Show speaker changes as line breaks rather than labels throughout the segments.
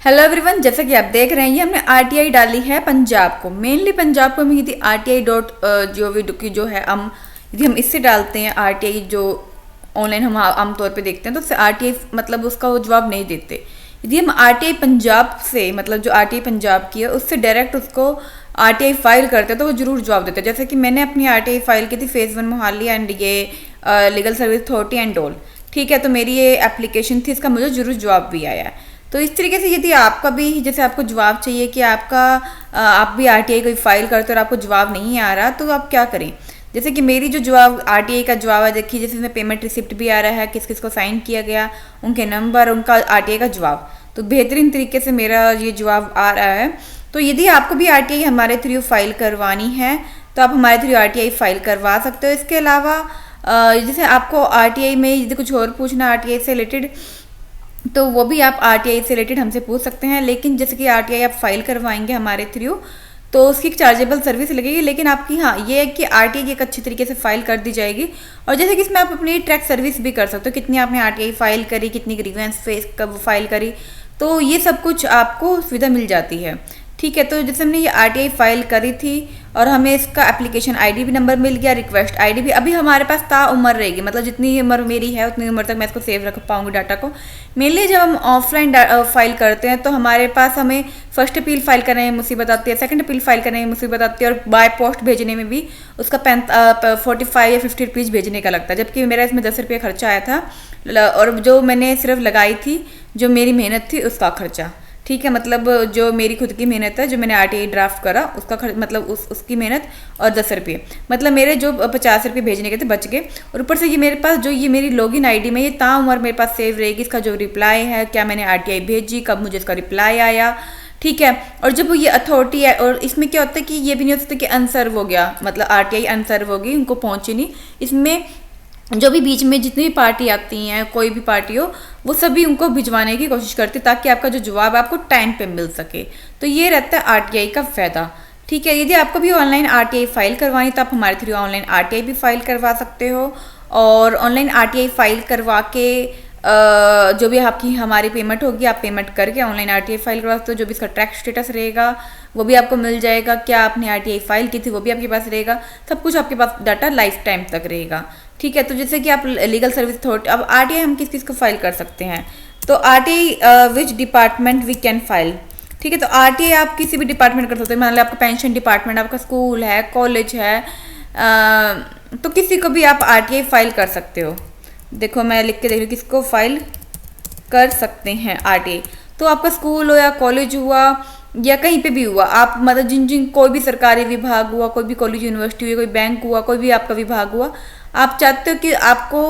Hello everyone, जैसा कि आप देख रहे हैं ये हमने आरटीआई डाली है पंजाब को। मेनली पंजाब को हम यदि RTI.gov की जो है यदि हम इससे डालते हैं आरटीआई जो ऑनलाइन हम आमतौर पे देखते हैं तो उससे आरटीआई मतलब उसका वो जवाब नहीं देते। यदि हम आरटीआई पंजाब से मतलब जो आरटीआई पंजाब की है उससे डायरेक्ट उसको आरटीआई फाइल करते हैं तो वो जरूर जवाब देते हैं। जैसे कि मैंने अपनी आरटीआई फाइल की थी फेज़ 1 मोहाली एंड ये legal service authority and all, ठीक है। तो मेरी ये एप्लीकेशन थी, इसका मुझे जरूर जवाब भी आया है। तो इस तरीके से यदि आपका भी जैसे आपको जवाब चाहिए कि आप भी आरटीआई कोई फाइल करते हो और आपको जवाब नहीं आ रहा तो आप क्या करें। जैसे कि मेरी जो जवाब आरटीआई का जवाब है, देखिए जैसे इसमें पेमेंट रिसिप्ट भी आ रहा है, किस किस को साइन किया गया, उनके नंबर, उनका आरटीआई का जवाब, तो बेहतरीन तरीके से मेरा ये जवाब आ रहा है। तो यदि आपको भी आरटीआई हमारे थ्रू फाइल करवानी है तो आप हमारे थ्रू आरटीआई फाइल करवा सकते हो। इसके अलावा जैसे आपको आरटीआई में यदि कुछ और पूछना आरटीआई से रिलेटेड तो वो भी आप आरटीआई से रिलेटेड हमसे पूछ सकते हैं। लेकिन जैसे कि आरटीआई आप फाइल करवाएंगे हमारे थ्रू तो उसकी एक चार्जेबल सर्विस लगेगी, लेकिन आपकी हाँ ये है कि आरटीआई की एक अच्छी तरीके से फाइल कर दी जाएगी। और जैसे कि इसमें आप अपनी ट्रैक सर्विस भी कर सकते हो, कितनी आपने आरटीआई फाइल करी, कितनी ग्रीवेंस फेस कब फाइल करी, तो ये सब कुछ आपको सुविधा मिल जाती है, ठीक है। तो जैसे हमने ये आरटीआई फाइल करी थी और हमें इसका एप्लीकेशन आईडी भी नंबर मिल गया, रिक्वेस्ट आईडी भी अभी हमारे पास उम्र रहेगी, मतलब जितनी उम्र मेरी है उतनी उम्र तक मैं इसको सेव रख पाऊंगी डाटा को। मेनली जब हम ऑफलाइन फाइल करते हैं तो हमारे पास हमें फर्स्ट अपील फाइल करने में मुसीबत आती है, सेकंड अपील फाइल करने में मुसीबत आती है, और बाय पोस्ट भेजने में भी उसका 45 या 50 रुपीज़ भेजने का लगता है, जबकि मेरा इसमें 10 रुपये खर्चा आया था और जो मैंने सिर्फ लगाई थी जो मेरी मेहनत थी उसका खर्चा, ठीक है। मतलब जो मेरी खुद की मेहनत है, जो मैंने आरटीआई ड्राफ्ट करा उसका खर्च मतलब उसकी मेहनत और 10 रुपये, मतलब मेरे जो 50 रुपये भेजने के थे बच गए। और ऊपर से ये मेरे पास जो ये मेरी लॉगिन आईडी में ये ताउम्र मेरे पास सेव रहेगी, इसका जो रिप्लाई है, क्या मैंने आरटीआई भेजी, कब मुझे इसका रिप्लाई आया, ठीक है। और जब ये अथॉरिटी है और इसमें क्या होता है कि ये भी नहीं होता कि अनसर्व हो गया, मतलब आरटीआई अनसर्व होगी, उनको पहुंची नहीं। इसमें जो भी बीच में जितनी भी पार्टी आती हैं, कोई भी पार्टी हो, वो सभी उनको भिजवाने की कोशिश करती है ताकि आपका जो जवाब है आपको टाइम पे मिल सके। तो ये रहता है आरटीआई का फ़ायदा, ठीक है। यदि आपको भी ऑनलाइन आरटीआई फाइल करवानी तो आप हमारे थ्रू ऑनलाइन आरटीआई भी फाइल करवा सकते हो। और ऑनलाइन आरटीआई फाइल करवा के जो भी आपकी हमारी पेमेंट होगी आप पेमेंट करके ऑनलाइन आरटीआई फाइल करवा सकते हो। जो भी इसका ट्रैक स्टेटस रहेगा वो भी आपको मिल जाएगा, क्या आपने आरटीआई फाइल की थी वो भी आपके पास रहेगा, सब कुछ आपके पास डाटा लाइफ टाइम तक रहेगा, ठीक है। तो जैसे कि आप लीगल सर्विस अथॉरिटी, अब आरटीआई हम किस किस को फाइल कर सकते हैं, तो RTI which department we can file, ठीक है। तो आरटीआई आप किसी भी डिपार्टमेंट कर सकते हो, मान लो आपका पेंशन डिपार्टमेंट, आपका स्कूल है, कॉलेज है, तो किसी को भी आप आरटीआई फाइल कर सकते हो। देखो मैं लिख के देख रही हूँ किसको फाइल कर सकते हैं आरटीआई, तो आपका स्कूल हो या कॉलेज हुआ या कहीं पे भी हुआ, आप मतलब जिन जिन कोई भी सरकारी विभाग हुआ, कोई भी कॉलेज यूनिवर्सिटी हुई, कोई बैंक हुआ, कोई भी आपका विभाग हुआ, आप चाहते हो कि आपको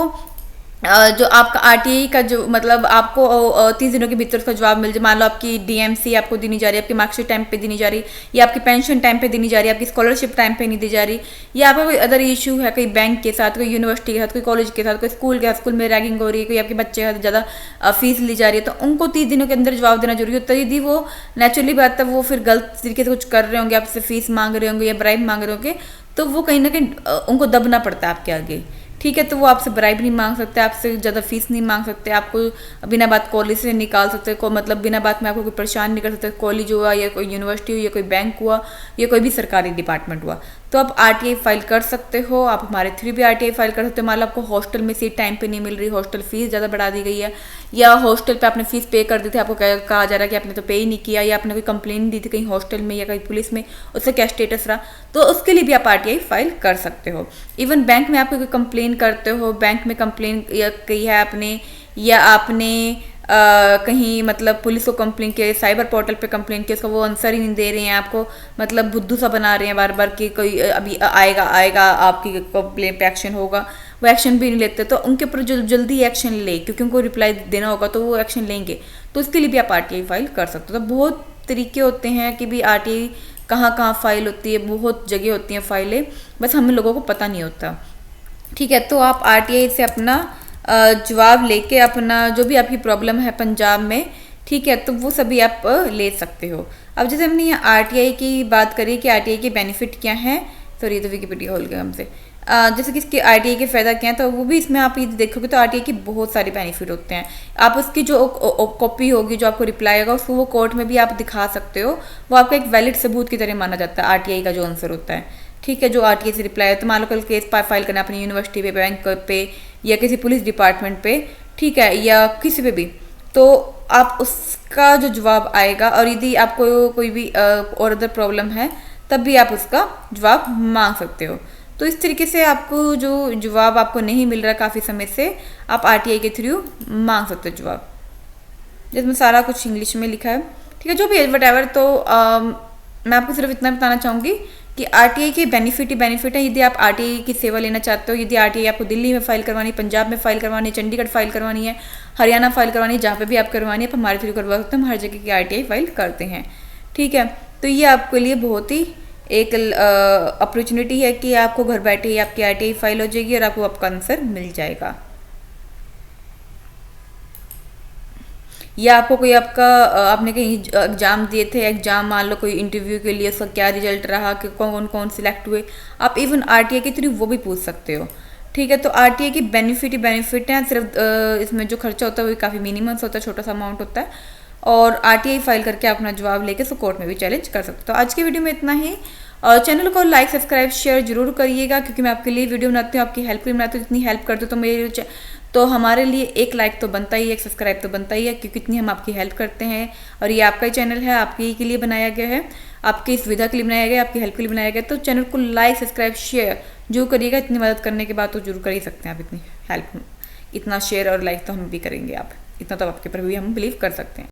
जो आपका आरटीआई का जो मतलब आपको 30 दिनों के भीतर उसका जवाब मिल जाए। मान लो आपकी डीएमसी आपको दी नहीं जा रही, आपकी मार्कशीट टाइम पे दी नहीं जा रही, या आपकी पेंशन टाइम पे दी नहीं जा रही, आपकी स्कॉलरशिप टाइम पे नहीं दी जा रही, या आपका कोई अदर इशू है, कोई बैंक के साथ, कोई यूनिवर्सिटी के साथ, कोई कॉलेज के साथ, कोई स्कूल के साथ, स्कूल में रैगिंग हो रही है, कोई आपके बच्चे के साथ ज़्यादा फीस ली जा रही है, तो उनको 30 दिनों के अंदर जवाब देना जरूरी होता है। यदि वो नेचुरली बात है वो फिर गलत तरीके से कुछ कर रहे होंगे, आपसे फीस मांग रहे होंगे या ब्राइब मांग रहे होंगे, तो वो कहीं ना कहीं उनको दबना पड़ता है आपके आगे, ठीक है। तो वो आपसे ब्राइब नहीं मांग सकते, आपसे ज़्यादा फीस नहीं मांग सकते, आपको बिना बात कॉलेज से निकाल सकते, को मतलब बिना बात में आपको कोई परेशान नहीं कर सकते, कॉलेज हुआ या कोई यूनिवर्सिटी हुई या कोई बैंक हुआ या कोई भी सरकारी डिपार्टमेंट हुआ, तो आप आरटीआई फाइल कर सकते हो। आप हमारे थ्रू भी आरटीआई फाइल कर सकते हो। मान लो आपको हॉस्टल में सीट टाइम पे नहीं मिल रही, हॉस्टल फीस ज़्यादा बढ़ा दी गई है, या हॉस्टल पे आपने फीस पे कर दी थी, आपको कहा जा रहा है कि आपने तो पे ही नहीं किया, या आपने कोई कंप्लेन दी थी कहीं हॉस्टल में या कहीं पुलिस में, उसका क्या स्टेटस रहा, तो उसके लिए भी आप आरटीआई फाइल कर सकते हो। इवन बैंक में आपको कोई कंप्लेन करते हो, बैंक में कंप्लेन की है आपने, या आपने कहीं मतलब पुलिस को कंप्लेन किया, साइबर पोर्टल पे कंप्लेन किया, उसका वो आंसर ही नहीं दे रहे हैं आपको, मतलब बुद्धू सा बना रहे हैं बार बार कि कोई अभी आएगा आएगा आपकी कंप्लेन पे एक्शन होगा, वो एक्शन भी नहीं लेते, तो उनके ऊपर जल्दी एक्शन ले, क्योंकि उनको रिप्लाई देना होगा तो वो एक्शन लेंगे, तो उसके लिए भी आप आरटीआई फाइल कर सकते हो। तो बहुत तरीके होते हैं कि भी आरटीआई कहाँ कहाँ फाइल होती है, बहुत जगह होती हैं फाइलें, बस हम लोगों को पता नहीं होता, ठीक है। तो आप आरटीआई से अपना जवाब लेके अपना जो भी आपकी प्रॉब्लम है पंजाब में, ठीक है, तो वो सभी आप ले सकते हो। अब जैसे हमने यहाँ आरटीआई की बात करी कि आरटीआई के बेनिफिट क्या हैं, सॉरी ये तो विकिपीडिया खोल गया हमसे, जैसे कि इसके आरटीआई के फ़ायदा क्या हैं, तो वो भी इसमें आप ये देखोगे तो आरटीआई की बहुत सारे बेनिफिट होते हैं। आप उसकी जो कॉपी होगी, जो आपको रिप्लाई होगा, उसको वो कोर्ट में भी आप दिखा सकते हो। वो आपका एक वैलिड सबूत की तरह माना जाता है आरटीआई का जो आंसर होता है। ठीक है, जो आरटीआई से रिप्लाई है, तो मान लो कल केस फाइल करना अपनी यूनिवर्सिटी पे, बैंक पे, या किसी पुलिस डिपार्टमेंट पे, ठीक है, या किसी पे भी, तो आप उसका जो जवाब आएगा, और यदि आपको कोई भी और अदर प्रॉब्लम है, तब भी आप उसका जवाब मांग सकते हो। तो इस तरीके से आपको जो जवाब आपको नहीं मिल रहा काफ़ी समय से, आप आरटीआई के थ्रू मांग सकते हो जवाब, जिसमें सारा कुछ इंग्लिश में लिखा है। ठीक है, जो भी है वट एवर। तो मैं आपको सिर्फ इतना बताना चाहूँगी कि आरटीआई के बेनिफिट ही बेनिफिट है। यदि आप आरटीआई की सेवा लेना चाहते हो, यदि आरटीआई आपको दिल्ली में फाइल करवानी, पंजाब में फाइल करवानी, चंडीगढ़ फाइल करवानी है, हरियाणा फाइल करवानी है, जहाँ पे भी आप करवानी है, आप हमारे थ्रू करवा सकते हैं। हम हर जगह की आरटीआई फाइल करते हैं। ठीक है, तो ये आपके लिए बहुत ही एक अपॉर्चुनिटी है कि आपको घर बैठे ही आपकी आरटीआई फाइल हो जाएगी और आपको आपका आंसर मिल जाएगा। या आपको कोई आपका आपने कहीं एग्जाम दिए थे, एग्जाम मान लो कोई इंटरव्यू के लिए, उसका क्या रिजल्ट रहा, कि कौन कौन सिलेक्ट हुए, आप इवन आरटीआई के थ्रू वो भी पूछ सकते हो। ठीक है, तो आरटीआई की बेनिफिट ही बेनिफिट है। सिर्फ इसमें जो खर्चा होता है वो काफ़ी मिनिमम होता है, छोटा सा अमाउंट होता है, और आरटीआई फाइल करके आप अपना जवाब लेके उसको कोर्ट में भी चैलेंज कर सकते हो। तो आज की वीडियो में इतना ही। और चैनल को लाइक सब्सक्राइब शेयर जरूर करिएगा, क्योंकि मैं आपके लिए वीडियो बनाती हूँ, आपकी हेल्प के लिए बनाती हूँ। जितनी हेल्प करती हूँ तो मेरे तो हमारे लिए एक लाइक तो बनता ही है, एक सब्सक्राइब तो बनता ही है, क्योंकि इतनी हम आपकी हेल्प करते हैं। और ये आपका ही चैनल है, आपके ही के लिए बनाया गया है, आपकी सुविधा के लिए बनाया गया, आपकी हेल्प के लिए बनाया गया। तो चैनल को लाइक सब्सक्राइब शेयर जो करिएगा। इतनी मदद करने के बाद तो जरूर कर ही सकते हैं आप, इतनी हेल्प, इतना शेयर और लाइक तो हम भी करेंगे, आप इतना तो आपके ऊपर भी हम बिलीव कर सकते हैं।